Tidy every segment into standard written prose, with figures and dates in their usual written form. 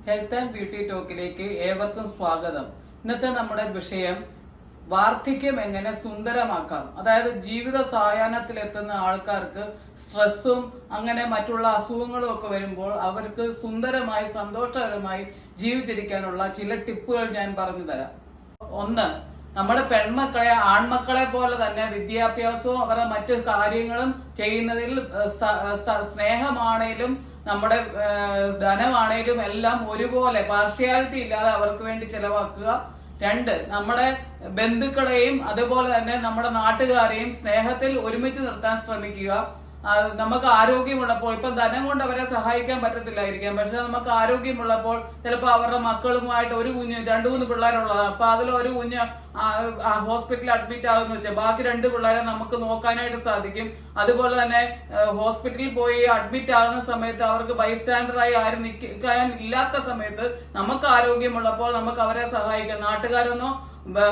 Health and beauty ടോക്കിലേക്ക് ഏവർക്കും സ്വാഗതം. ഇന്നത്തെ നമ്മുടെ വിഷയം വാർദ്ധക്യം എങ്ങനെ സുന്ദരമാക്കാം. അതായത് ജീവിത സായാഹ്നത്തിലെത്തുന്ന ആൾക്കാർക്ക് സ്ട്രെസ്സും അങ്ങനെ മറ്റുള്ള അസുഖങ്ങളും ഒക്കെ വരുമ്പോൾ അവർക്ക് സുന്ദരമായി സന്തോഷകരമായി ജീവിച്ചിരിക്കാനുള്ള ചില ടിപ്പുകൾ ഞാൻ പറഞ്ഞു തരാം. ഒന്ന്, നമ്മുടെ പെൺമക്കളെ ആൺമക്കളെ പോലെ തന്നെ വിദ്യാഭ്യാസവും അവരുടെ മറ്റു കാര്യങ്ങളും ചെയ്യുന്നതിൽ സ്നേഹമാണേലും നമ്മുടെ ധനമാണേലും എല്ലാം ഒരുപോലെ പാർഷ്യാലിറ്റി ഇല്ലാതെ അവർക്ക് വേണ്ടി ചെലവാക്കുക. രണ്ട്, നമ്മുടെ ബന്ധുക്കളെയും അതുപോലെ തന്നെ നമ്മുടെ നാട്ടുകാരെയും സ്നേഹത്തിൽ ഒരുമിച്ച് നിർത്താൻ ശ്രമിക്കുക. നമുക്ക് ആരോഗ്യമുള്ളപ്പോൾ, ഇപ്പൊ ധനം കൊണ്ട് അവരെ സഹായിക്കാൻ പറ്റത്തില്ലായിരിക്കാം, പക്ഷെ നമുക്ക് ആരോഗ്യമുള്ളപ്പോൾ ചിലപ്പോൾ അവരുടെ മക്കളുമായിട്ട് ഒരു കുഞ്ഞ് 2-3 പിള്ളേരുള്ളതാണ്. അപ്പൊ അതിൽ ഒരു കുഞ്ഞ് ഹോസ്പിറ്റലിൽ അഡ്മിറ്റ് ആകുന്ന വെച്ചാൽ ബാക്കി 2 പിള്ളേരെ നമുക്ക് നോക്കാനായിട്ട് സാധിക്കും. അതുപോലെ തന്നെ ഹോസ്പിറ്റലിൽ പോയി അഡ്മിറ്റ് ആകുന്ന സമയത്ത് അവർക്ക് ബൈസ്റ്റാൻഡറായി ആരും നിൽക്കാൻ ഇല്ലാത്ത സമയത്ത് നമുക്ക് ആരോഗ്യമുള്ളപ്പോൾ നമുക്ക് അവരെ സഹായിക്കാം. നാട്ടുകാരൊന്നോ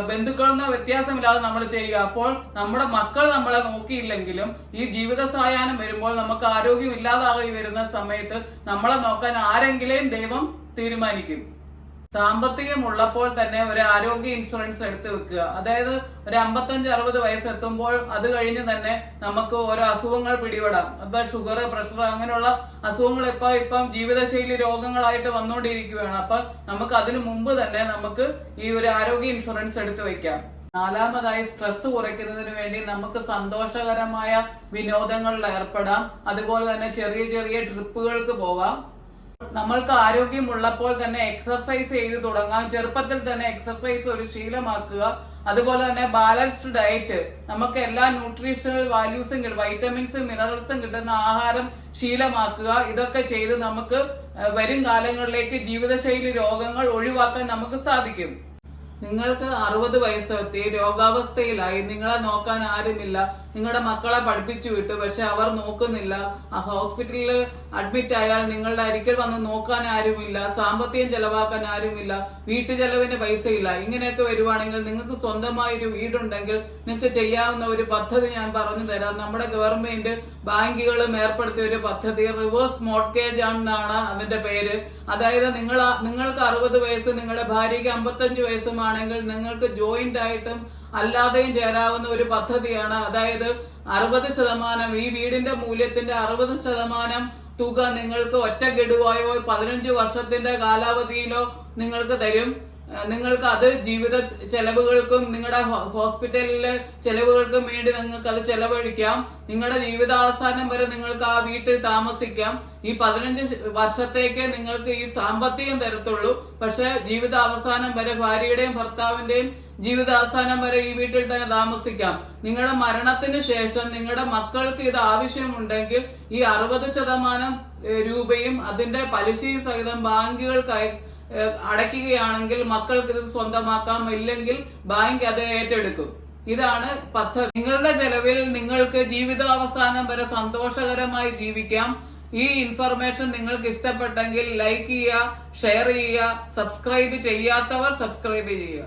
ബന്ധുക്കളെന്നോ വ്യത്യാസമില്ലാതെ നമ്മൾ ചെയ്യുക. അപ്പോൾ നമ്മുടെ മക്കൾ നമ്മളെ നോക്കിയില്ലെങ്കിലും ഈ ജീവിത സായാഹ്നം വരുമ്പോൾ നമുക്ക് ആരോഗ്യം ഇല്ലാതായി വരുന്ന സമയത്ത് നമ്മളെ നോക്കാൻ ആരെങ്കിലും ദൈവം തീരുമാനിക്കും. സാമ്പത്തികം ഉള്ളപ്പോൾ തന്നെ ഒരു ആരോഗ്യ ഇൻഷുറൻസ് എടുത്തു വെക്കുക. അതായത് ഒരു 55-60 വയസ്സെത്തുമ്പോൾ അത് കഴിഞ്ഞ് തന്നെ നമുക്ക് ഓരോ അസുഖങ്ങൾ പിടിപെടാം. അപ്പൊ ഷുഗർ, പ്രഷർ അങ്ങനെയുള്ള അസുഖങ്ങൾ ഇപ്പം ജീവിതശൈലി രോഗങ്ങളായിട്ട് വന്നുകൊണ്ടിരിക്കുകയാണ്. അപ്പൊ നമുക്ക് അതിനു മുമ്പ് തന്നെ നമുക്ക് ഈ ഒരു ആരോഗ്യ ഇൻഷുറൻസ് എടുത്തു വെക്കാം. നാലാമതായി, സ്ട്രെസ് കുറയ്ക്കുന്നതിന് വേണ്ടി നമുക്ക് സന്തോഷകരമായ വിനോദങ്ങളിൽ ഏർപ്പെടാം. അതുപോലെ തന്നെ ചെറിയ ചെറിയ ട്രിപ്പുകൾക്ക് പോവാം. നമ്മൾക്ക് ആരോഗ്യമുള്ളപ്പോൾ തന്നെ എക്സർസൈസ് ചെയ്ത് തുടങ്ങാം. ചെറുപ്പത്തിൽ തന്നെ എക്സർസൈസ് ഒരു ശീലമാക്കുക. അതുപോലെ തന്നെ ബാലൻസ്ഡ് ഡയറ്റ്, നമുക്ക് എല്ലാ ന്യൂട്രീഷണൽ വാല്യൂസും വൈറ്റമിൻസും മിനറൽസും കിട്ടുന്ന ആഹാരം ശീലമാക്കുക. ഇതൊക്കെ ചെയ്ത് നമുക്ക് വരും കാലങ്ങളിലേക്ക് ജീവിതശൈലി രോഗങ്ങൾ ഒഴിവാക്കാൻ നമുക്ക് സാധിക്കും. നിങ്ങൾക്ക് 60 വയസ്സെത്തി രോഗാവസ്ഥയിലായി, നിങ്ങളെ നോക്കാൻ ആരുമില്ല, നിങ്ങളുടെ മക്കളെ പഠിപ്പിച്ചു വിട്ടു, പക്ഷെ അവർ നോക്കുന്നില്ല, ഹോസ്പിറ്റലിൽ അഡ്മിറ്റ് ആയാൽ നിങ്ങളുടെ അരിക്കൽ വന്ന് നോക്കാൻ ആരുമില്ല, സാമ്പത്തികം ചെലവാക്കാൻ ആരുമില്ല, വീട്ടു ചെലവിന് പൈസയില്ല. ഇങ്ങനെയൊക്കെ വരുവാണെങ്കിൽ നിങ്ങൾക്ക് സ്വന്തമായി ഒരു വീടുണ്ടെങ്കിൽ നിങ്ങൾക്ക് ചെയ്യാവുന്ന ഒരു പദ്ധതി ഞാൻ പറഞ്ഞു തരാം. നമ്മുടെ ഗവൺമെന്റ് ബാങ്കുകളും ഏർപ്പെടുത്തിയ ഒരു പദ്ധതി റിവേഴ്സ് മോർട്ട്ഗേജ് എന്നാണ് അതിന്റെ പേര്. അതായത് നിങ്ങൾക്ക് 60 വയസ്സ്, നിങ്ങളുടെ ഭാര്യയ്ക്ക് 55 വയസ്സുമാണെങ്കിൽ നിങ്ങൾക്ക് ജോയിന്റ് ആയിട്ടും അല്ലാതെയും ചേരാവുന്ന ഒരു പദ്ധതിയാണ്. അതായത് 60%, ഈ വീടിന്റെ മൂല്യത്തിന്റെ 60% തുക നിങ്ങൾക്ക് ഒറ്റ ഗഡുവായോ 15 വർഷത്തിന്റെ കാലാവധിയിലോ നിങ്ങൾക്ക് തരും. നിങ്ങൾക്ക് അത് ജീവിത ചെലവുകൾക്കും നിങ്ങളുടെ ഹോസ്പിറ്റലിലെ ചെലവുകൾക്കും വേണ്ടി നിങ്ങൾക്ക് അത് ചെലവഴിക്കാം. നിങ്ങളുടെ ജീവിതാവസാനം വരെ നിങ്ങൾക്ക് ആ വീട്ടിൽ താമസിക്കാം. ഈ 15 വർഷത്തേക്ക് നിങ്ങൾക്ക് ഈ സാമ്പത്തികം തരത്തുള്ളൂ. പക്ഷെ ജീവിതാവസാനം വരെ ഭാര്യയുടെയും ഭർത്താവിന്റെയും ജീവിതാവസാനം വരെ ഈ വീട്ടിൽ തന്നെ താമസിക്കാം. നിങ്ങളുടെ മരണത്തിന് ശേഷം നിങ്ങളുടെ മക്കൾക്ക് ഇത് ആവശ്യമുണ്ടെങ്കിൽ ഈ 60% രൂപയും അതിന്റെ പലിശയും സഹിതം ബാങ്കുകൾക്കായി അടയ്ക്കുകയാണെങ്കിൽ മക്കൾക്ക് ഇത് സ്വന്തമാക്കാം. ഇല്ലെങ്കിൽ ബാങ്ക് അത് ഏറ്റെടുക്കും. ഇതാണ് പദ്ധതി. നിങ്ങളുടെ ചെലവിൽ നിങ്ങൾക്ക് ജീവിതാവസാനം വരെ സന്തോഷകരമായി ജീവിക്കാം. ഈ ഇൻഫർമേഷൻ നിങ്ങൾക്ക് ഇഷ്ടപ്പെട്ടെങ്കിൽ ലൈക്ക് ചെയ്യുക, ഷെയർ ചെയ്യുക, സബ്സ്ക്രൈബ് ചെയ്യാത്തവർ സബ്സ്ക്രൈബ് ചെയ്യുക.